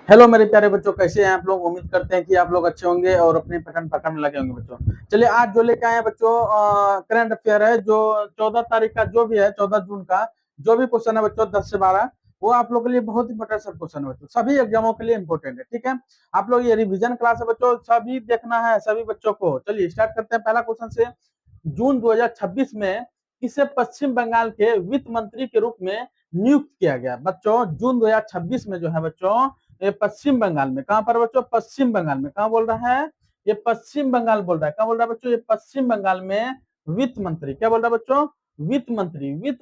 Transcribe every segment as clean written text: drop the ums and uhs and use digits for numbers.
Hello मेरे प्यारे बच्चों, कैसे हैं आप लोग। उम्मीद करते हैं कि आप लोग अच्छे होंगे और अपने पठन पाठन में लगे होंगे बच्चों। चलिए आज जो लेके आए हैं बच्चों, करंट अफेयर है जो 14 तारीख का जो भी है, 14 जून का जो भी क्वेश्चन है बच्चों 10 से 12, वो आप लोग के लिए बहुत इंपॉर्टेंट सब क्वेश्चन है बच्चों, सभी एग्जामों के लिए इंपॉर्टेंट है। ठीक है, आप लोग ये रिविजन क्लास है बच्चों, सभी देखना है सभी बच्चों को। चलिए स्टार्ट करते हैं पहला क्वेश्चन से। जून 2026 में किसे पश्चिम बंगाल के वित्त मंत्री के रूप में नियुक्त किया गया बच्चों। जून 2026 में जो है बच्चों, ये पश्चिम बंगाल में, कहां पर बच्चों, पश्चिम बंगाल में, कहां बोल रहा है, ये पश्चिम बंगाल बोल रहा है, कहां बोल रहा है बच्चों, ये पश्चिम बंगाल में वित्त मंत्री, क्या बोल रहा है बच्चों, वित्त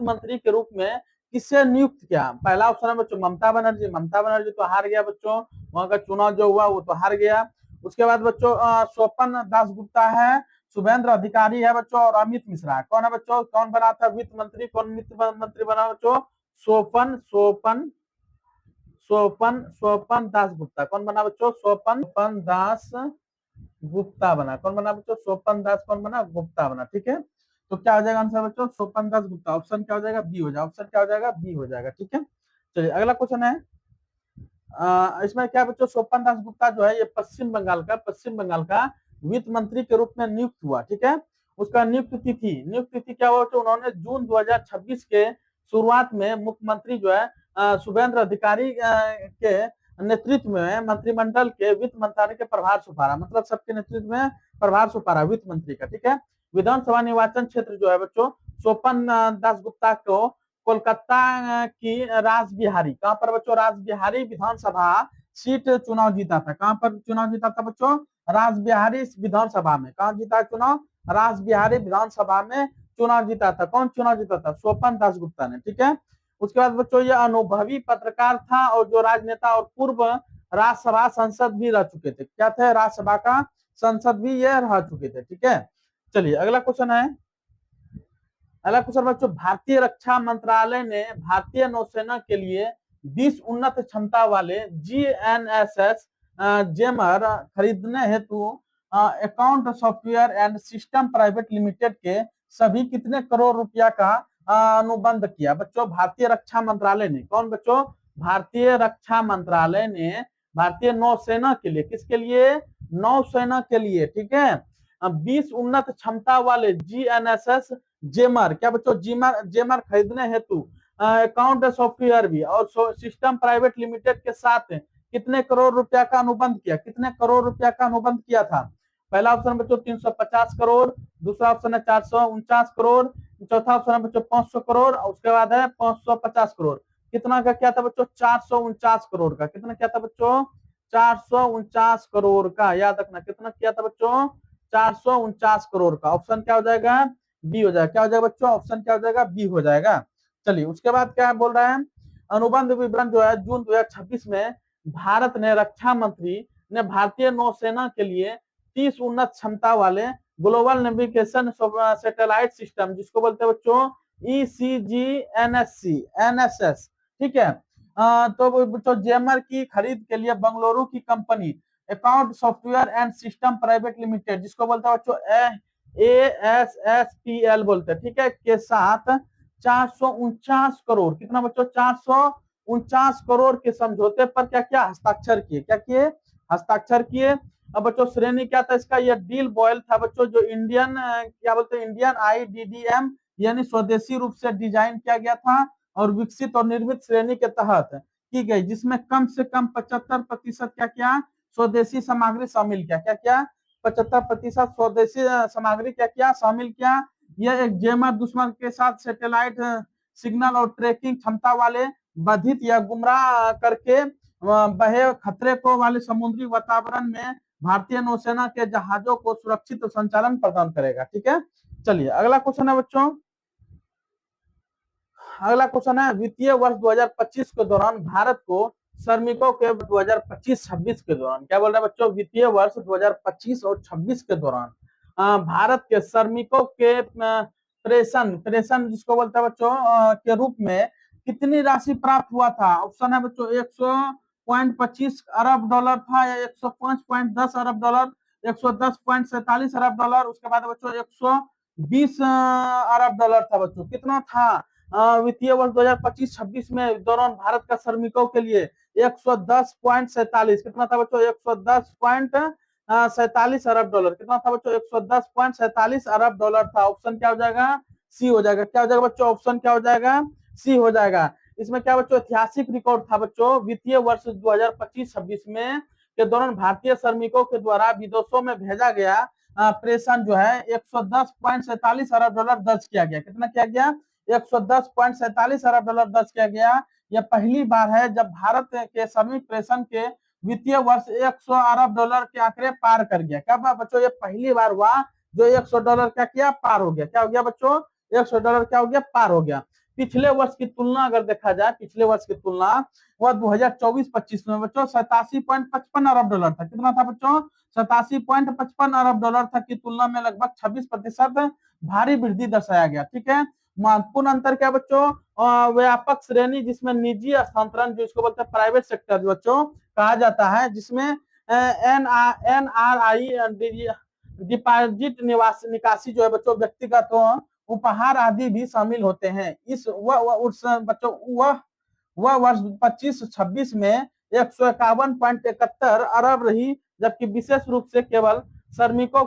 मंत्री के रूप में किसे नियुक्त किया। पहला ऑप्शन है बच्चों ममता बनर्जी। ममता बनर्जी तो हार गया बच्चों, वहां का चुनाव जो हुआ वो तो हार गया। उसके बाद बच्चों स्वपन दास गुप्ता है, शुभेंद्र अधिकारी है बच्चों, और अमित मिश्रा। कौन है बच्चों, कौन बना था वित्त मंत्री, कौन वित्त मंत्री बना बच्चों, स्वपन स्वपन स्वपन स्वपन दास गुप्ता। कौन बना बच्चों, स्वपन दास गुप्ता बना। कौन बना बच्चों, स्वपन दास कौन बना, गुप्ता बना। ठीक है, तो क्या हो जाएगा आंसर बच्चों, स्वपन दास गुप्ता। ऑप्शन क्या हो जाएगा, बी हो जाएगा। ऑप्शन क्या हो जाएगा, बी हो जाएगा। ठीक है, चलिए अगला क्वेश्चन है। इसमें क्या बच्चों, स्वपन दास गुप्ता जो है ये पश्चिम बंगाल का वित्त मंत्री के रूप में नियुक्त हुआ। ठीक है, उसका नियुक्त तिथि क्या हुआ बच्चों, उन्होंने जून 2026 के शुरुआत में मुख्यमंत्री जो है शुभेंद्र अधिकारी के नेतृत्व में मंत्रिमंडल के वित्त मंत्रालय के प्रभार संभाला, मतलब सबके नेतृत्व में प्रभार संभाला वित्त मंत्री का। ठीक है, विधानसभा निर्वाचन क्षेत्र जो है बच्चों, स्वपन दास गुप्ता को कोलकाता की रासबिहारी, कहां पर बच्चों, रासबिहारी विधानसभा सीट चुनाव जीता था। कहां पर चुनाव जीता था बच्चों, रासबिहारी विधानसभा में। कहां जीता चुनाव, रासबिहारी विधानसभा में चुनाव जीता था। कौन चुनाव जीता था, स्वपन दास गुप्ता ने। ठीक है, उसके बाद बच्चों ये अनुभवी पत्रकार था और जो राजनेता और पूर्व राज्यसभा सांसद भी रह चुके थे। क्या थे, राज्यसभा का सांसद भी ये रह चुके थे। ठीक है, चलिए अगला क्वेश्चन है। अगला क्वेश्चन बच्चों, भारतीय रक्षा मंत्रालय ने भारतीय नौसेना के लिए 20 उन्नत क्षमता वाले GNSS जेमर खरीदने हेतु account software and system private limited के सभी कितने करोड़ रुपया का अनुबंध किया बच्चों। भारतीय रक्षा मंत्रालय ने, कौन बच्चों, भारतीय रक्षा मंत्रालय ने भारतीय नौसेना के लिए, किसके लिए, नौसेना के लिए। ठीक है, 20 उन्नत क्षमता वाले GNSS जेमर, क्या बच्चों, जेमर जेमर खरीदने हेतु अकाउंट सॉफ्टवेयर भी और सिस्टम प्राइवेट लिमिटेड के साथ कितने करोड़ रुपया का अनुबंध किया, कितने करोड़ रुपया का अनुबंध किया था। पहला ऑप्शन बच्चों 350 करोड़, दूसरा ऑप्शन है 449 करोड़, चौथा ऑप्शन है बच्चों 500 करोड़, और उसके बाद है 550 करोड़। कितना का क्या था बच्चों, 449 करोड़ का। कितना क्या था बच्चों, 449 करोड़ का, याद रखना कितना किया था बच्चों, 449 करोड़ का। ऑप्शन क्या हो जाएगा, बी हो जाएगा। क्या हो जाएगा बच्चों, ऑप्शन क्या हो जाएगा, बी हो जाएगा। चलिए उसके बाद क्या बोल रहा है, अनुबंध विवरण जो है जून 2026 में भारत ने रक्षा मंत्री ने भारतीय नौसेना के लिए 30 उन्नत क्षमता वाले ग्लोबल नेविगेशन सैटेलाइट सिस्टम, जिसको बोलते हैं बच्चों ECGNSS, ठीक है, तो बच्चों जेमर की खरीद के लिए बंगलुरु की company account software and system private limited, जिसको बोलते हैं बच्चों ASSPL बोलते हैं, ठीक है, के साथ 449 करोड़, कितना बच्चों, 449 करोड़ के समझौते पर क्या क्या हस्ताक्षर किए, क्या किए, हस्ताक्षर किए। अब बच्चों श्रेणी क्या था इसका, यह डील बॉयल था बच्चों, जो इंडियन क्या बोलते हैं, इंडियन IDDM यानी स्वदेशी रूप से डिजाइन किया गया था और विकसित और निर्मित श्रेणी के तहत की गई, जिसमें कम से कम 75% क्या किया, स्वदेशी सामग्री शामिल किया। क्या क्या, 75% स्वदेशी सामग्री क्या किया, शामिल किया। यह एक जेमर दुश्मन के साथ सैटेलाइट सिग्नल और ट्रैकिंग क्षमता वाले बाधित या गुमराह करके बहे खतरे को वाले समुद्री वातावरण में भारतीय नौसेना के जहाजों को सुरक्षित संचालन प्रदान करेगा। ठीक है, चलिए अगला क्वेश्चन है बच्चों। अगला क्वेश्चन है, वित्तीय वर्ष 2025 के दौरान भारत को श्रमिकों के 2025-26 के दौरान, क्या बोल रहे हैं बच्चों, वित्तीय वर्ष 2025 और 26 के दौरान भारत के श्रमिकों के प्रेषण प्रेषण जिसको बोलते हैं बच्चों के रूप में कितनी राशि प्राप्त हुआ था। ऑप्शन है बच्चों 100.25 अरब डॉलर था, या 105.10 अरब डॉलर, 110.47 अरब डॉलर, उसके बाद बच्चों 120 अरब डॉलर था बच्चों। कितना था, वित्तीय वर्ष 2025-26 में दौरान भारत का श्रमिकों के लिए 110.47 कितना था बच्चों, 110.47 अरब डॉलर, कितना था बच्चों, 110.47 अरब डॉलर था। ऑप्शन क्या हो जाएगा, सी हो जाएगा। क्या हो जाएगा बच्चों, ऑप्शन क्या हो जाएगा, सी हो जाएगा। इसमें क्या बच्चों, ऐतिहासिक रिकॉर्ड था बच्चों, वित्तीय वर्ष 2025-26 में के दौरान भारतीय श्रमिकों के द्वारा विदेशों में भेजा गया प्रेषण जो है 110.47 अरब डॉलर दर्ज किया गया। कितना किया गया, 110.47 अरब डॉलर दर्ज किया गया। यह पहली बार है जब भारत के श्रमिक प्रेषण के वित्तीय वर्ष 100 अरब डॉलर के आंकड़े पार कर गया। क्या बच्चों, ये पहली बार हुआ जो 100 डॉलर क्या किया, पार हो गया। क्या हो गया बच्चों, 100 डॉलर क्या हो गया, पार हो गया। पिछले वर्ष की तुलना अगर देखा जाए, पिछले वर्ष की तुलना वह 2024-25 में बच्चों 87.55 अरब डॉलर था। कितना था बच्चों, 87.55 अरब डॉलर था की तुलना में लगभग 26% भारी वृद्धि दर्शाया गया। ठीक है, महत्वपूर्ण अंतर क्या बच्चों, व्यापक श्रेणी जिसमें निजी हस्तांतरण जो इसको बोलते हैं प्राइवेट सेक्टर बच्चों कहा जाता है, जिसमें NRI डिपॉजिट निकासी जो है बच्चों, व्यक्तिगत उपहार आदि भी शामिल होते हैं। इस उस बच्चों वह वर्ष 25-26 में 151.71 अरब रही, जबकि विशेष रूप से केवल श्रमिकों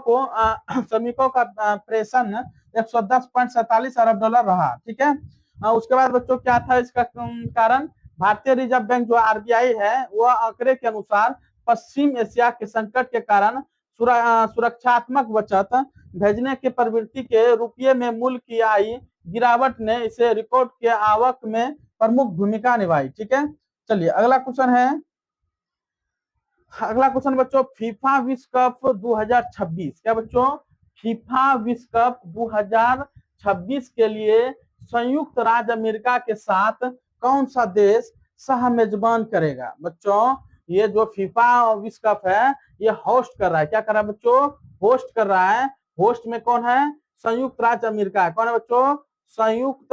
का प्रेषण 110.47 अरब डॉलर रहा। ठीक है, उसके बाद बच्चों क्या था इसका कारण, भारतीय रिजर्व बैंक जो RBI है वह आंकड़े के अनुसार पश्चिम एशिया के संकट के कारण सुरक्षात्मक बचत भेजने की प्रवृत्ति के रुपये में मूल्य की आई गिरावट ने इसे रिकॉर्ड के आवक में प्रमुख भूमिका निभाई। ठीक है, चलिए अगला क्वेश्चन है, अगला क्वेश्चन बच्चों, फीफा विश्व कप 2026, क्या बच्चों, फीफा विश्व कप 2026 के लिए संयुक्त राज्य अमेरिका के साथ कौन सा देश सह मेजबान करेगा। बच्चों ये जो फीफा विश्व कप है ये होस्ट कर रहा है, क्या कर रहा है बच्चों, होस्ट कर रहा है। होस्ट में कौन है, संयुक्त राज्य अमेरिका है। कौन है बच्चों, संयुक्त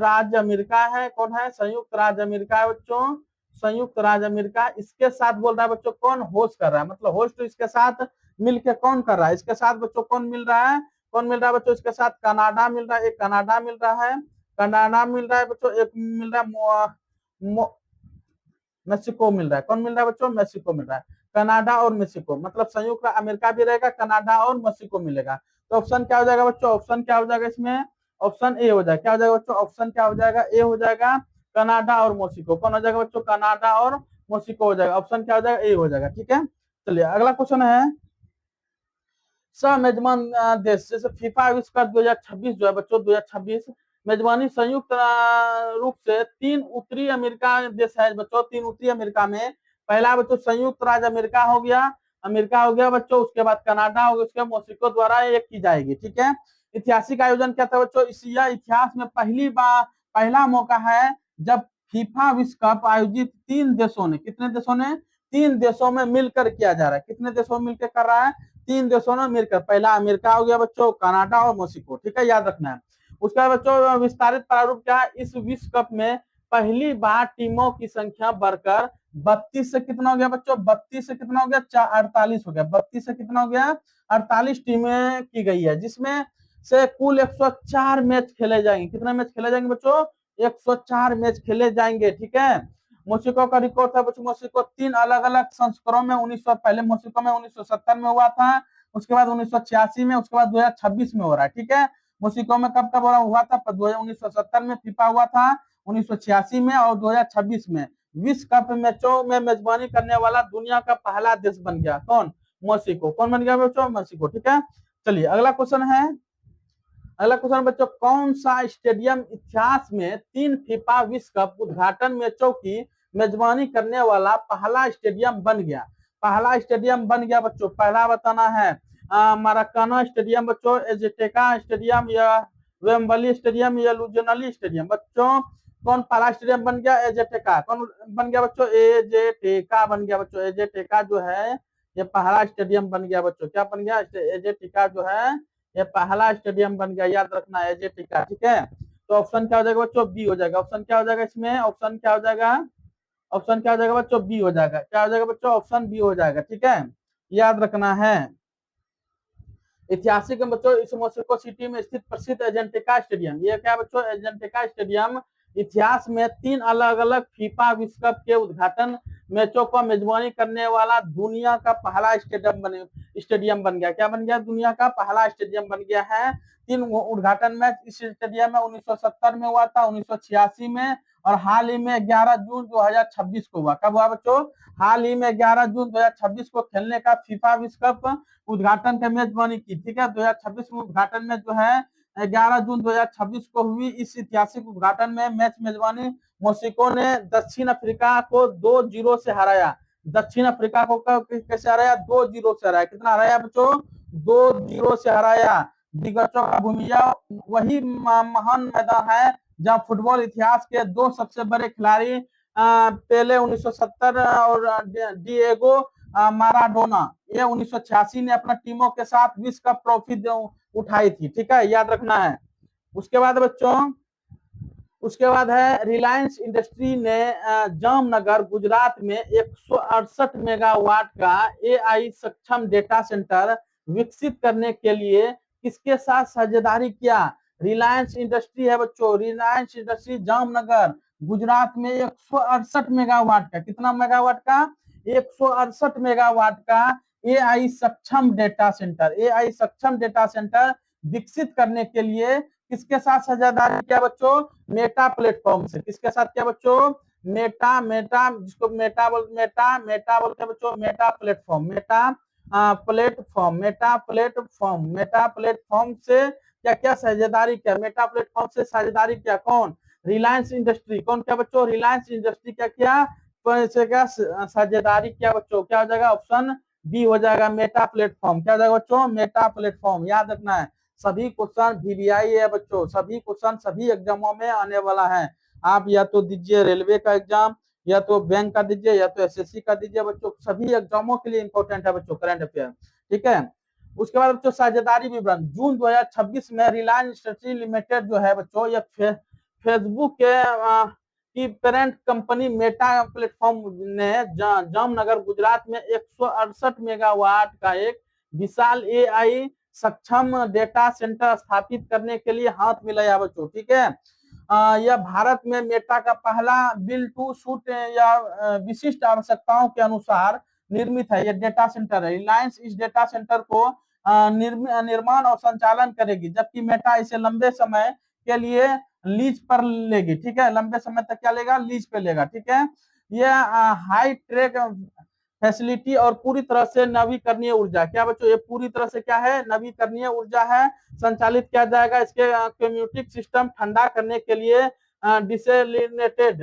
राज्य अमेरिका है। कौन है, संयुक्त राज्य अमेरिका है बच्चों, संयुक्त राज्य अमेरिका। इसके साथ बोल रहा है बच्चों कौन होस्ट कर रहा है, मतलब होस्ट तो इसके साथ मिलकर कौन कर रहा है, इसके साथ बच्चों कौन मिल रहा है, कौन मिल रहा है बच्चों, इसके साथ कनाडा मिल रहा है, एक कनाडा मिल रहा है, कनाडा मिल रहा है बच्चों, एक मिल रहा है मेक्सिको मिल रहा है। कौन मिल रहा है बच्चों, मेक्सिको मिल रहा है। कनाडा और मेक्सिको मतलब संयुक्त अमेरिका भी रहेगा, कनाडा और मेक्सिको मिलेगा। तो ऑप्शन क्या हो जाएगा बच्चों, ऑप्शन क्या हो जाएगा इसमें, ऑप्शन ए हो जाएगा। क्या हो जाएगा बच्चों, ऑप्शन क्या हो जाएगा, ए हो जाएगा, कनाडा और मेक्सिको। कौन हो जाएगा बच्चों, कनाडा और मेक्सिको हो जाएगा। ऑप्शन क्या हो जाएगा, ए हो जाएगा। ठीक है, चलिए अगला क्वेश्चन है, सह मेजबान देश जैसे फीफा विश्व कप 2026 जो है बच्चों, 2026 मेजबानी संयुक्त रूप से 3 उत्तरी अमेरिका देश है बच्चों। 3 उत्तरी अमेरिका में पहला बच्चों संयुक्त राज्य अमेरिका हो गया, बच्चों, उसके बाद कनाडा हो गया, उसके बाद मेक्सिको द्वारा ये की जाएगी। ठीक है, ऐतिहासिक आयोजन क्या था बच्चों, इतिहास में पहला मौका है जब फीफा विश्व कप आयोजित 3 देशों ने, कितने देशों ने, 3 देशों में मिलकर किया जा रहा है। कितने देशों में मिलकर कर रहा है, 3 देशों ने मिलकर, पहला अमेरिका हो गया बच्चों, कनाडा और मेक्सिको। ठीक है, याद रखना है। उसका बच्चों विस्तारित प्रारूप क्या है, इस विश्व कप में पहली बार टीमों की संख्या बढ़कर 32 से कितना हो गया बच्चों, 32 से कितना हो गया, 48 हो गया, 32 से कितना हो गया, 48 टीमें की गई है, जिसमें से कुल 104 मैच खेले जाएंगे। कितने मैच खेले जाएंगे बच्चों, 104 मैच खेले जाएंगे। ठीक है, मेक्सिको का रिकॉर्ड था बच्चों, मेक्सिको 3 अलग अलग संस्करणों में 1900 पहले मेक्सिको में 1970 में हुआ था, उसके बाद 1986 में, उसके बाद 2026 में हो रहा है। ठीक है, मेक्सिको में कब कब हुआ था, 1970 में फीफा हुआ था, 1986 में और 2026 में। विश्व कप मैचों में मेजबानी करने वाला दुनिया का पहला देश बन गया कौन, मेक्सिको। कौन बन गया बच्चों, मेक्सिको। ठीक है, चलिए अगला क्वेश्चन है, अगला क्वेश्चन बच्चों, कौन सा स्टेडियम इतिहास में 3 फीफा विश्व कप उद्घाटन मैचों की मेजबानी करने वाला पहला स्टेडियम बन गया, पहला स्टेडियम बन गया बच्चों। पहला बताना है मराकाना स्टेडियम बच्चों, एजेटेका स्टेडियम या वेम्बली स्टेडियम या लुजनली स्टेडियम। बच्चों कौन पहला स्टेडियम बन गया, एजेटेका। कौन बन गया बच्चों, एजेटेका बन गया बच्चों। एजेटेका जो है ये पहला स्टेडियम बन गया बच्चों। क्या बन गया, एजेटेका जो है ये पहला स्टेडियम बन गया, याद रखना है, एजेटेका। ठीक है, तो ऑप्शन क्या हो जाएगा बच्चों, बी हो जाएगा। ऑप्शन क्या हो जाएगा इसमें, ऑप्शन क्या हो जाएगा, ऑप्शन क्या हो जाएगा बच्चों, बी हो जाएगा। क्या हो जाएगा बच्चों, ऑप्शन बी हो जाएगा। ठीक है, याद रखना है। ऐतिहासिक है बच्चों इस मेक्सिको सिटी में स्थित प्रसिद्ध एजेंटिका स्टेडियम। ये क्या बच्चों, एजेंटिका स्टेडियम इतिहास में 3 अलग अलग फीफा विश्व कप के उद्घाटन मैचों का मेजबानी करने वाला दुनिया का पहला स्टेडियम बन गया। क्या बन गया? दुनिया का पहला स्टेडियम बन गया है। 3 उद्घाटन मैच इस स्टेडियम में 1970 में हुआ था, 1986 में, और हाल ही में 11 जून 2026 को हुआ। कब हुआ बच्चों? हाल ही में 11 जून 2026 को खेलने का फीफा विश्व कप उद्घाटन का मेजबानी की। ठीक है, 2026 में उद्घाटन में जो है 11 जून 2026 को हुई। इस ऐतिहासिक उद्घाटन में मैच मेजबानी मेक्सिको ने दक्षिण अफ्रीका को 2-0 से हराया। दक्षिण अफ्रीका को कैसे हराया? 2-0 से हराया। कितना हराया बच्चों? 2-0 से हराया। दिग्गजों का भूमिया वही महान मैदान है जहां फुटबॉल इतिहास के 2 सबसे बड़े खिलाड़ी पेले 1970 और डिएगो माराडोना ये 1986 ने अपना टीमों के साथ विश्व कप ट्रॉफी उठाई थी। ठीक है, याद रखना है। उसके बाद बच्चों, उसके बाद है रिलायंस इंडस्ट्री ने जामनगर गुजरात में 168 मेगावाट का एआई सक्षम डेटा सेंटर विकसित करने के लिए किसके साथ साझेदारी किया? रिलायंस इंडस्ट्री है बच्चों, रिलायंस इंडस्ट्री जामनगर गुजरात में 168 मेगावाट का, कितना मेगावाट का? 168 मेगावाट का एआई सक्षम डेटा सेंटर, एआई सक्षम डेटा सेंटर विकसित करने के लिए किसके साथ साझेदारी किया बच्चों? मेटा प्लेटफॉर्म से। किसके साथ किया बच्चों? मेटा, जिसको मेटा बोलते हैं बच्चों, मेटा प्लेटफॉर्म, मेटा प्लेटफॉर्म से क्या क्या साझेदारी किया? मेटा प्लेटफॉर्म से साझेदारी किया कौन? रिलायंस इंडस्ट्री। कौन क्या बच्चों? रिलायंस इंडस्ट्री क्या किया? क्या साझेदारी किया बच्चों? क्या हो जाएगा? ऑप्शन बी हो जाएगा, मेटा प्लेटफॉर्म। क्या हो जाएगा बच्चों? Meta platform. याद रखना है, सभी क्वेश्चन वीवीआई है बच्चों, सभी क्वेश्चन सभी एग्जामों में आने वाला है। आप या तो दीजिए रेलवे का एग्जाम, या तो बैंक का दीजिए, या तो एसएससी का दीजिए बच्चों, सभी एग्जामों के लिए इंपॉर्टेंट है बच्चों करंट अफेयर। ठीक है, उसके बाद बच्चों साझेदारी विवरण। जून 2026 में रिलायंस इंडस्ट्री लिमिटेड जो है बच्चों, ये फेसबुक के की पेरेंट कंपनी मेटा प्लेटफॉर्म ने जामनगर गुजरात में 168 मेगावाट का एक विशाल एआई सक्षम डेटा सेंटर स्थापित करने के लिए हाथ मिलाया बच्चों। ठीक है, यह भारत में मेटा का पहला बिल टू सूट या विशिष्ट आवश्यकताओं के अनुसार निर्मित है। यह डेटा सेंटर है। रिलायंस इस डेटा सेंटर को निर्माण और संचालन करेगी, जबकि मेटा इसे लंबे समय के लिए लीज पर लेगी। ठीक है, लंबे समय तक क्या लेगा? लीज पे लेगा। ठीक है, यह हाई ट्रेक फैसिलिटी और पूरी तरह से नवीकरणीय ऊर्जा, क्या बच्चों? ये पूरी तरह से क्या है? नवीकरणीय ऊर्जा है, संचालित किया जाएगा। इसके कम्यूटिक सिस्टम ठंडा करने के लिए डिसेलिनेटेड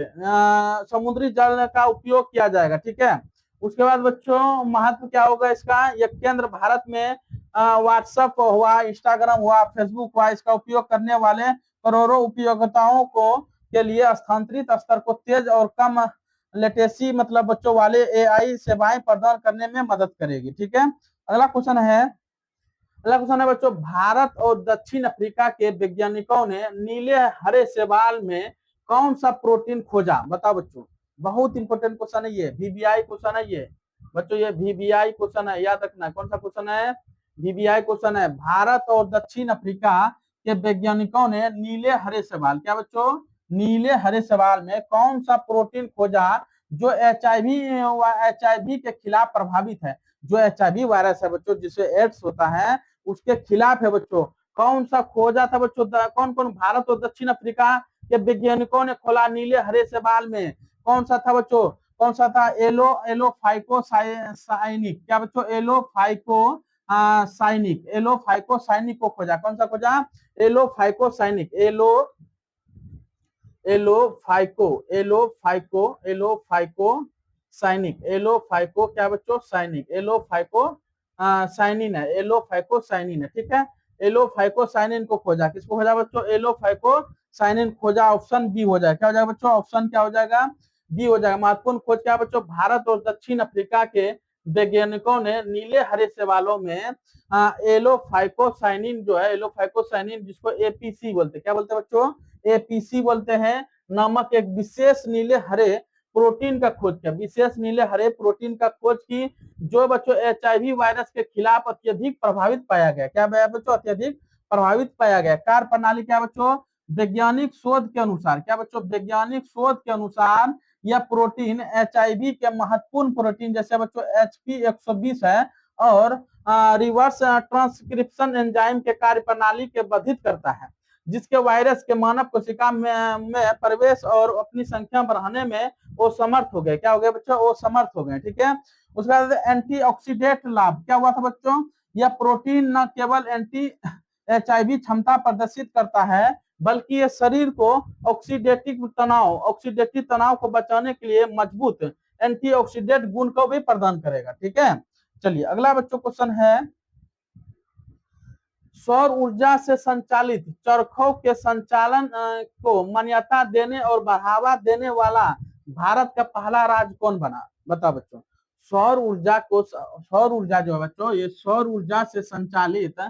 समुद्री जल का उपयोग किया जाएगा। ठीक है, उसके बाद बच्चों महत्व क्या होगा इसका? यह केंद्र भारत में व्हाट्सएप हुआ, इंस्टाग्राम हुआ, फेसबुक हुआ, इसका उपयोग करने वाले करोड़ों उपयोगताओं को के लिए स्थानांतरित स्तर को तेज और कम लेटेंसी मतलब बच्चों वाले एआई सेवाएं प्रदान करने में मदद करेगी। ठीक है, अगला क्वेश्चन है बच्चों, भारत और दक्षिण अफ्रीका के वैज्ञानिकों ने नीले हरे शैवाल में कौन सा प्रोटीन खोजा? बताओ बच्चों, बहुत इंपॉर्टेंट क्वेश्चन है ये, वीवीआई क्वेश्चन है ये बच्चों, ये वीवीआई क्वेश्चन है, याद रखना। कौन सा क्वेश्चन है? वीवीआई क्वेश्चन है। भारत और दक्षिण अफ्रीका के वैज्ञानिकों ने नीले हरे शैवाल, क्या बच्चों? नीले हरे शैवाल में कौन सा प्रोटीन खोजा जो एचआईवी के खिलाफ प्रभावित है? जो एचआईवी वायरस है बच्चों, जिसे एड्स होता है, उसके खिलाफ है बच्चों। कौन सा खोजा था बच्चों? कौन कौन भारत और दक्षिण अफ्रीका के वैज्ञानिकों ने खोला नीले हरे शैवाल में? कौन सा था बच्चों? कौन सा था? एलोफाइको साइनिक। क्या बच्चों? एलोफाइको साइनिक को खोजा। कौन सा खोजा? एलोफाइको साइनिक, एलोफाइको क्या बच्चों? साइनिक, साइनिन है, एलोफाइको साइनिन है। ठीक है, एलोफाइको साइनिन को खोजा। किसको खोजा बच्चों? एलोफाइको साइनिन खोजा। ऑप्शन बी हो जाएगा। क्या हो जाएगा बच्चों? ऑप्शन क्या हो जाएगा? बी हो जाएगा। महत्वपूर्ण खोज क्या बच्चों? भारत और दक्षिण अफ्रीका के वैज्ञानिकों ने नीले हरे शैवालों में एलोफाइकोसाइनिन जो है, एलोफाइकोसाइनिन जिसको एपीसी बोलते हैं, क्या बोलते हैं बच्चों? एपीसी बोलते हैं, नामक एक विशेष नीले हरे प्रोटीन का खोज किया, विशेष नीले हरे प्रोटीन का खोज की जो बच्चों HIV वायरस के खिलाफ अत्यधिक प्रभावित पाया गया। क्या बच्चों? अत्यधिक प्रभावित पाया गया। कार्य प्रणाली क्या बच्चों? वैज्ञानिक शोध के अनुसार, क्या बच्चों? वैज्ञानिक शोध के अनुसार यह प्रोटीन HIV के महत्वपूर्ण प्रोटीन जैसे बच्चों HP 120 है और रिवर्स ट्रांसक्रिप्शन एंजाइम के कार्य प्रणाली के बाधित करता है, जिसके वायरस के मानव कोशिका में प्रवेश और अपनी संख्या बढ़ाने में वो समर्थ हो गए। क्या हो गए बच्चों? वो समर्थ हो गए। ठीक है। उसके बाद एंटीऑक्सीडेंट लाभ क्या हुआ था बच्चों? यह प्रोटीन न केवल एंटी HIV क्षमता प्रदर्शित करता है बल्कि ये शरीर को ऑक्सीडेटिव तनाव को बचाने के लिए मजबूत एंटीऑक्सीडेंट गुण को भी प्रदान करेगा। ठीक है। चलिए अगला बच्चों क्वेश्चन है, सौर ऊर्जा से संचालित चरखों के संचालन को मान्यता देने और बढ़ावा देने वाला भारत का पहला राज्य कौन बना? बताओ बच्चों। सौर ऊर्जा जो है बच्चों, ये सौर ऊर्जा से संचालित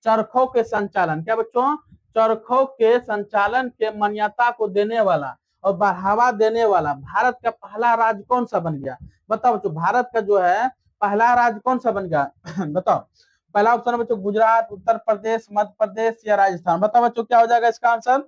चरखों के संचालन, क्या बच्चों? चरखों के संचालन के मान्यता को देने वाला और बढ़ावा देने वाला भारत का पहला राज्य कौन सा बन गया? बताओ बच्चों, भारत का जो है पहला राज्य कौन सा बन गया? बताओ। पहला ऑप्शन है बच्चों गुजरात, उत्तर प्रदेश, मध्य प्रदेश या राजस्थान। बताओ बच्चों क्या हो जाएगा इसका आंसर?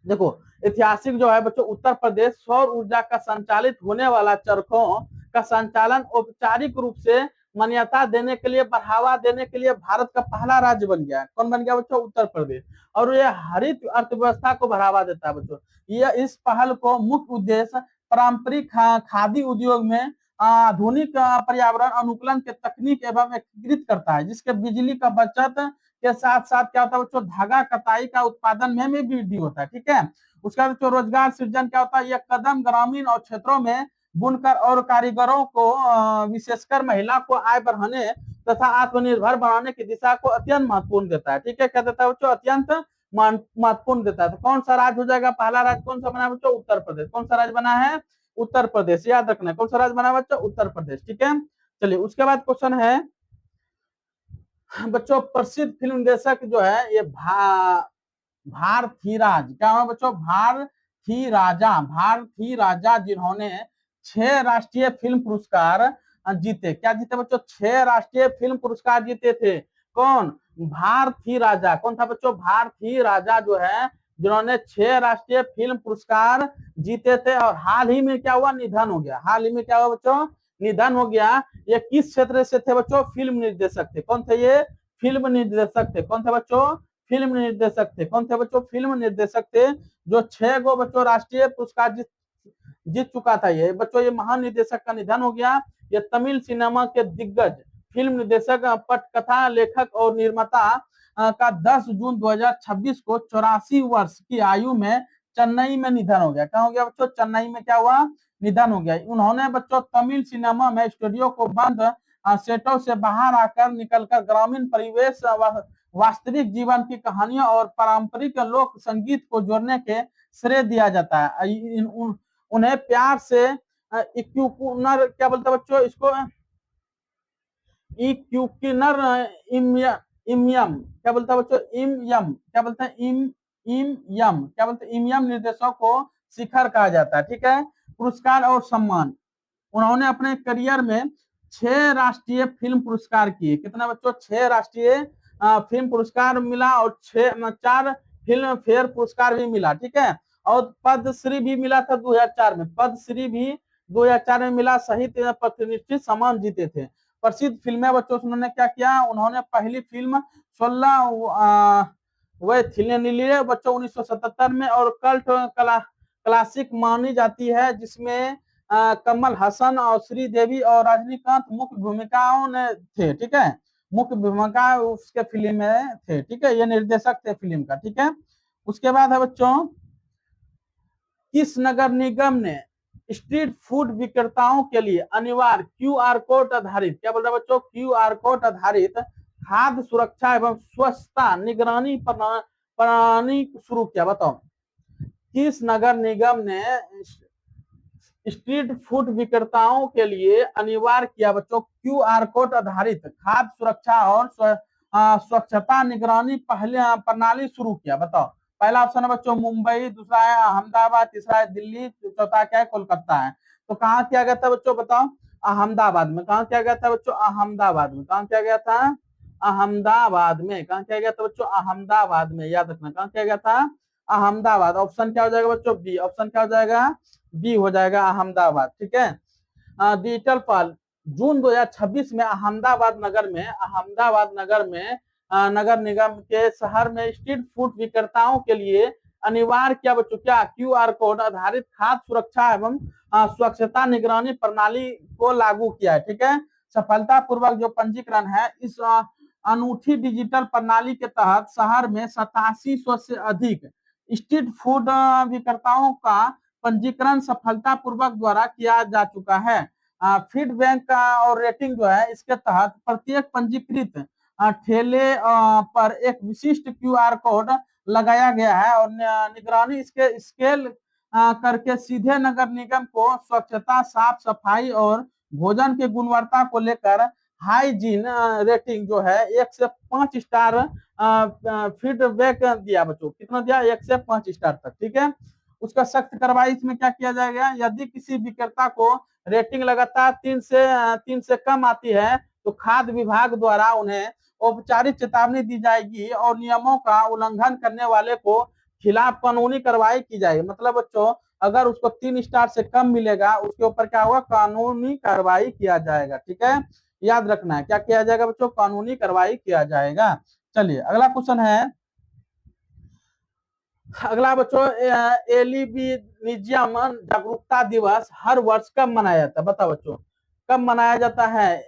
देखो ऐतिहासिक जो है बच्चों उत्तर प्रदेश सौर ऊर्जा का संचालित होने वाला चरखों का संचालन औपचारिक रूप से मान्यता देने के लिए, बढ़ावा देने के लिए भारत का पहला राज्य बन गया। कौन बन गया बच्चों? उत्तर प्रदेश। और ये हरित अर्थव्यवस्था को बढ़ावा देता है बच्चों। यह इस पहल को मुख्य उद्देश्य पारंपरिक खादी उद्योग में आधुनिक पर्यावरण अनुकूलन के तकनीक एवं एकीकृत करता है, जिसके बिजली का बचत के साथ साथ क्या होता है बच्चों? धागा कताई का उत्पादन में भी वृद्धि होता है। ठीक है। उसका बच्चों रोजगार सृजन क्या होता है? यह कदम ग्रामीण और क्षेत्रों में बुनकर और कारीगरों को विशेषकर महिला को आय बढ़ाने तथा आत्मनिर्भर बनाने की दिशा को अत्यंत महत्वपूर्ण देता है। ठीक है। क्या देता है बच्चों? अत्यंत महत्वपूर्ण देता है। तो कौन सा राज्य हो जाएगा? पहला राज्य कौन सा बना है बच्चों? उत्तर प्रदेश। कौन सा राज्य बना है? उत्तर प्रदेश। याद रखना है कौन सा राज्य बना है बच्चों? उत्तर प्रदेश। ठीक है। चलिए उसके बाद क्वेश्चन है बच्चों, प्रसिद्ध फिल्म निर्देशक जो है ये भारतीराज, क्या है बच्चों? भारतीराजा जिन्होंने 6 राष्ट्रीय फिल्म पुरस्कार जीते। क्या जीते बच्चों? 6 राष्ट्रीय फिल्म पुरस्कार जीते थे। कौन? भारतीराजा। कौन था बच्चों? भारतीराजा जो है जिन्होंने 6 राष्ट्रीय फिल्म पुरस्कार जीते थे और हाल ही में क्या हुआ? निधन हो गया। हाल ही में क्या हुआ बच्चों? निधन हो गया। ये किस क्षेत्र से थे बच्चों? फिल्म निर्देशक थे। कौन थे ये? फिल्म निर्देशक थे। कौन थे बच्चों? फिल्म निर्देशक थे। कौन थे बच्चों? फिल्म निर्देशक थे जो 6 गो बच्चों राष्ट्रीय पुरस्कार जीत चुका था। ये बच्चों ये महान निर्देशक का निधन हो गया। ये तमिल सिनेमा के दिग्गज फिल्म निर्देशक, पटकथा लेखक और निर्माता का 10 जून 2026 को 84 वर्ष की आयु में चेन्नई में निधन हो गया। क्या हो गया बच्चों? चेन्नई में क्या हुआ? निधन हो गया। उन्होंने बच्चों तमिल सिनेमा में स्टूडियो को बंद सेटों से बाहर आकर निकलकर ग्रामीण परिवेश, वास्तविक जीवन की कहानियों और पारंपरिक लोक संगीत को जोड़ने के श्रेय दिया जाता है। उन्हें प्यार से इक्यूनर क्या बोलते हैं बच्चों? इसको इक्यूकिनर इमियम क्या बोलता है बच्चों? इमयम क्या बोलते हैं? इमयम क्या बोलते हैं? इमयम निर्देशों को शिखर कहा जाता है। ठीक है। पुरस्कार और सम्मान, उन्होंने अपने करियर में 6 राष्ट्रीय फिल्म पुरस्कार किए। कितना बच्चों? 6 राष्ट्रीय फिल्म पुरस्कार मिला और 4 फिल्म फेयर पुरस्कार भी मिला। ठीक है। और पद्मश्री भी मिला था 2004 में। पद्मश्री भी 2004 में मिला। साहित्य प्रतिष्ठित सम्मान जीते थे। प्रसिद्ध फिल्में बच्चों उन्होंने क्या किया? उन्होंने पहली फिल्म 16 वह थी बच्चों 1977 में और कल्ट क्लासिक मानी जाती है, जिसमें कमल हसन और श्रीदेवी और रजनीकांत मुख्य भूमिकाओं ने थे। ठीक है। मुख्य भूमिका उसके फिल्म में थे। ठीक है। ये निर्देशक थे फिल्म का। ठीक है। उसके बाद है बच्चों, किस नगर निगम ने स्ट्रीट फूड विक्रेताओं के लिए अनिवार्य QR कोड आधारित, क्या बोल रहा है बच्चों? QR कोड आधारित खाद्य सुरक्षा एवं स्वच्छता निगरानी प्रणाली शुरू किया? बताओ। किस नगर निगम ने स्ट्रीट फूड विक्रेताओं के लिए अनिवार्य किया बच्चों QR कोड आधारित खाद्य सुरक्षा और स्वच्छता निगरानी प्रणाली शुरू किया? बताओ। पहला ऑप्शन है बच्चों मुंबई, दूसरा है अहमदाबाद, तीसरा है दिल्ली, चौथा क्या है कोलकाता है। तो कहाँ किया गया था बच्चों बताओ? अहमदाबाद में। कहाँ किया गया था बच्चों? अहमदाबाद में। कहाँ किया गया था? अहमदाबाद में। कहाँ किया गया था बच्चों? अहमदाबाद में। याद रखना कहाँ किया गया था? अहमदाबाद। ऑप्शन क्या हो जाएगा बच्चों? बी। ऑप्शन क्या हो जाएगा? बी हो जाएगा अहमदाबाद। ठीक है। डिजिटल पहल जून 2026 में अहमदाबाद नगर में नगर निगम के शहर में स्ट्रीट फूड विक्रेताओं के लिए अनिवार्य किया बच्चों क्या? क्यूआर कोड आधारित खाद्य सुरक्षा एवं स्वच्छता निगरानी प्रणाली को लागू किया है। ठीक है। सफलतापूर्वक जो पंजीकरण है इस अनूठी डिजिटल प्रणाली के तहत शहर में 8700 से अधिक स्ट्रीट फूड विक्रेताओं का पंजीकरण सफलतापूर्वक द्वारा किया जा चुका है। फीडबैक का और रेटिंग जो है इसके तहत प्रत्येक पंजीकृत ठेले पर एक विशिष्ट क्यूआर कोड लगाया गया है और निगरानी इसके स्केल करके सीधे नगर निगम को स्वच्छता, साफ सफाई और भोजन की गुणवत्ता को लेकर हाइजीन रेटिंग जो है 1 से 5 स्टार फीडबैक दिया बच्चों। कितना दिया? 1 से 5 स्टार तक। ठीक है। उसका सख्त कार्रवाई इसमें क्या किया जाएगा? यदि किसी विक्रेता को रेटिंग लगातार 3 से कम आती है तो खाद्य विभाग द्वारा उन्हें औपचारिक चेतावनी दी जाएगी और नियमों का उल्लंघन करने वाले को खिलाफ कानूनी कार्रवाई की जाएगी। मतलब बच्चों अगर उसको 3 स्टार से कम मिलेगा उसके ऊपर क्या होगा? कानूनी कार्रवाई किया जाएगा। ठीक है। याद रखना है क्या किया जाएगा बच्चों? कानूनी कार्रवाई किया जाएगा। चलिए अगला क्वेश्चन है। अगला बच्चों एल्बिनिज्म जागरूकता दिवस हर वर्ष कब मनाया जाता है? बताओ बच्चों कब मनाया जाता है?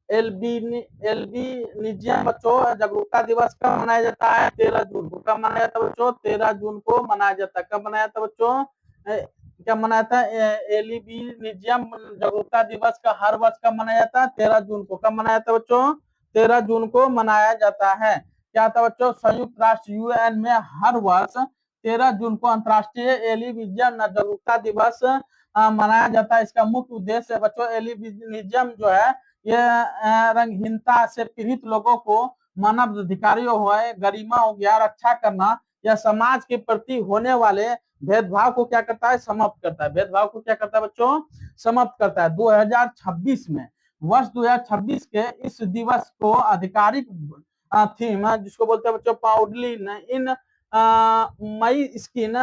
एल्बिनिज्म बच्चों जागरूकता दिवस कब मनाया जाता है? 13 जून को। कब मनाया जाता है बच्चों? 13 जून को मनाया जाता है। कब मनाया था बच्चों? क्या मनाया था? एल्बिनिज्म जागरूकता दिवस का हर वर्ष कब मनाया जाता है? 13 जून को। कब मनाया था बच्चों? 13 जून को मनाया जाता है। क्या था बच्चों? संयुक्त राष्ट्र यूएन में हर वर्ष 13 जून को अंतर्राष्ट्रीय एल्बिनिज्म जागरूकता दिवस मनाया जाता है। इसका मुख्य उद्देश्य बच्चों एल्बिनिज्म जो है ये रंगहीनता से पीड़ित लोगों को मानव अधिकारियों हो गरिमा हो गया रक्षा करना या समाज के प्रति होने वाले भेदभाव को क्या करता है? समाप्त करता है। भेदभाव को क्या करता है बच्चों? समाप्त करता है। 2026 में वर्ष 2026 के इस दिवस को आधिकारिक थीम जिसको बोलते हैं बच्चों प्राउडली इन मई स्किन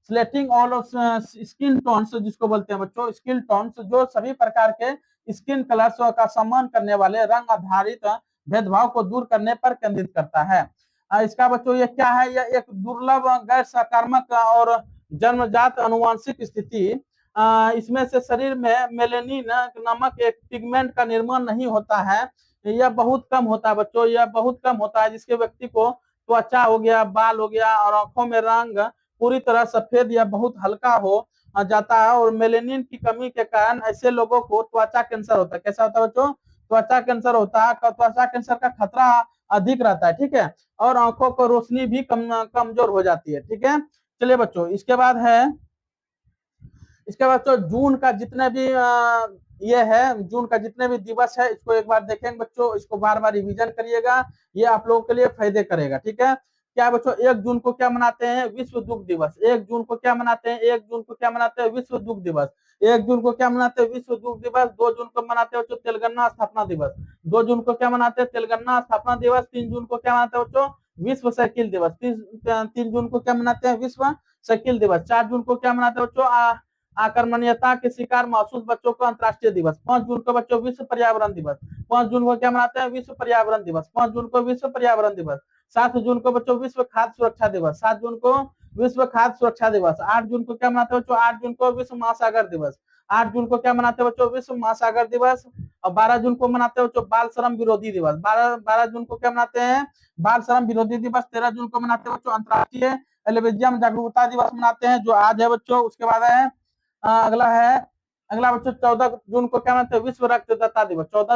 स्लेटिंग ऑल स्किन टोन्स जिसको बोलते हैं बच्चों स्किन टोन्स जो सभी प्रकार के स्किन कलर्स का सम्मान करने वाले रंग आधारित भेदभाव को दूर करने पर केंद्रित करता है। इसका बच्चों ये क्या है? यह एक दुर्लभ गैर सकारात्मक और जन्मजात अनुवांशिक स्थिति इसमें से शरीर में मेलेनिन नामक एक पिगमेंट का निर्माण नहीं होता है। यह बहुत कम होता है बच्चों। यह बहुत कम होता है जिसके व्यक्ति को त्वचा हो गया, बाल हो गया और आंखों में रंग पूरी तरह सफेद या बहुत हल्का हो जाता है और मेलेनिन की कमी के कारण ऐसे लोगों को त्वचा कैंसर होता है। कैसा होता है बच्चों? त्वचा कैंसर होता है। त्वचा कैंसर का खतरा अधिक रहता है। ठीक है। और आंखों को रोशनी भी कमजोर हो जाती है। ठीक है। चलिए बच्चों इसके बाद तो जून का जितने भी ये है जून का जितने भी दिवस है इसको एक बार देखेंगे बच्चों। इसको बार बार रिवीजन करिएगा। ये आप लोगों के लिए फायदे करेगा। ठीक है। क्या बच्चों 1 जून को क्या मनाते हैं? विश्व दुग्ध दिवस। 1 जून को क्या मनाते हैं? 1 जून को क्या मनाते हैं? विश्व दुग्ध दिवस। 1 जून को क्या मनाते हैं? विश्व दुग्ध दिवस। 2 जून को मनाते हैं बच्चों तेलंगाना स्थापना दिवस। 2 जून को क्या मनाते हैं? तेलंगाना स्थापना दिवस। 3 जून को क्या मनाते हैं बच्चों? विश्व साइकिल दिवस। 3 जून को क्या मनाते हैं? विश्व साइकिल दिवस। 4 जून को क्या मनाते हैं बच्चों? आक्रमणीयता के शिकार महसूस बच्चों को अंतर्राष्ट्रीय दिवस। 5 जून को बच्चों विश्व पर्यावरण दिवस। 5 जून को क्या मनाते हैं? विश्व पर्यावरण दिवस। 5 जून को विश्व पर्यावरण दिवस। 7 जून को बच्चों विश्व खाद्य सुरक्षा दिवस। 7 जून को विश्व खाद्य सुरक्षा दिवस। 8 जून को क्या मनाते हैं बच्चों? 8 जून को विश्व महासागर दिवस। 8 जून को क्या मनाते हैं बच्चों? विश्व महासागर दिवस। और 12 जून को मनाते हैं बच्चों बाल श्रम विरोधी दिवस। 12 जून को क्या मनाते हैं? बाल श्रम विरोधी दिवस। 13 जून को मनाते हैं बच्चों अंतर्राष्ट्रीय एल्बिनिज्म जागरूकता दिवस मनाते हैं जो आज है बच्चों। उसके बाद है अगला बच्चों 14 जून को क्या मनाते हैं? विश्व रक्तदाता दिवस। 14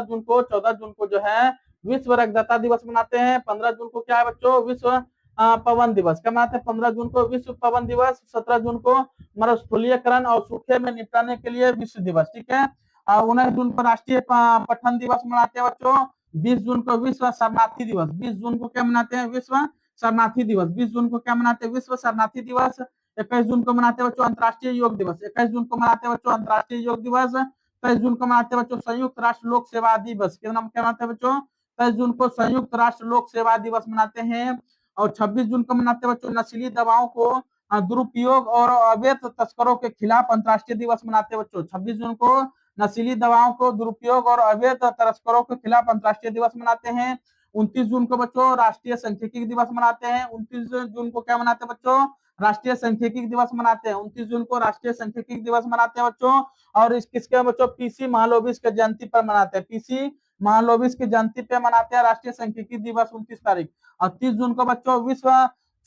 जून को जो है विश्व रक्तदाता दिवस मनाते हैं। 15 जून को क्या है बच्चों? विश्व पवन दिवस। क्या मनाते हैं? 15 जून को विश्व पवन दिवस। 17 जून को मरुस्थलीकरण और सूखे में निपटाने के लिए विश्व दिवस। ठीक है। 19 जून को राष्ट्रीय पठन दिवस मनाते हैं बच्चों। 20 जून को विश्व शरणार्थी दिवस। 20 जून को क्या मनाते हैं? विश्व शरणार्थी दिवस। 20 जून को क्या मनाते हैं? विश्व शरणार्थी दिवस। 21 जून को मनाते हैं बच्चों अंतर्राष्ट्रीय योग दिवस। 21 जून को मनाते हैं बच्चों अंतर्राष्ट्रीय योग दिवस। 23 जून को मनाते हैं बच्चों संयुक्त राष्ट्र लोक सेवा दिवस। क्या नाम क्या मनाते हैं बच्चों? 23 जून को संयुक्त राष्ट्र लोक सेवा दिवस मनाते हैं। और 26 जून को मनाते हैं बच्चों नशीली दवाओं को दुरुपयोग और अवैध तस्करों के खिलाफ अंतर्राष्ट्रीय दिवस मनाते हैं बच्चों। 26 जून को नशीली दवाओं को दुरुपयोग और अवैध तस्करों के खिलाफ अंतर्राष्ट्रीय दिवस मनाते हैं। 29 जून को बच्चों राष्ट्रीय सांख्यिकी दिवस मनाते हैं। 29 जून को क्या मनाते हैं बच्चों? राष्ट्रीय सांख्यिकी दिवस मनाते हैं। 29 जून को राष्ट्रीय सांख्यिकी दिवस मनाते हैं बच्चों। और इस किसके बच्चों? पीसी महालोबिस के जयंती पर मनाते हैं। पीसी महालोबिस की जयंती पे मनाते हैं राष्ट्रीय सांख्यिकी दिवस 29 तारीख। और 30 जून को बच्चों विश्व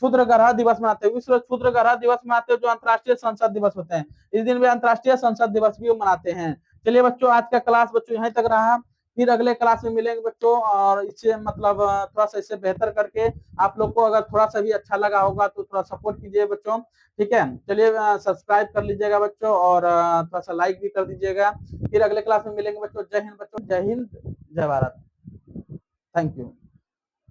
क्षुद्र ग्रह दिवस मनाते हैं। विश्व क्षुद्र ग्रह दिवस मनाते हैं जो अंतर्राष्ट्रीय संसद दिवस होते हैं। इस दिन भी अंतर्राष्ट्रीय संसद दिवस भी मनाते हैं। चलिए बच्चों आज का क्लास बच्चों यहीं तक रहा। फिर अगले क्लास में मिलेंगे बच्चों और इससे मतलब थोड़ा सा इससे बेहतर करके आप लोग को अगर थोड़ा सा भी अच्छा लगा होगा तो थोड़ा सपोर्ट कीजिए बच्चों। ठीक है, चलिए सब्सक्राइब कर लीजिएगा बच्चों और थोड़ा सा लाइक भी कर दीजिएगा। फिर अगले क्लास में मिलेंगे बच्चों। जय हिंद बच्चों, जय हिंद, जय भारत। Thank you.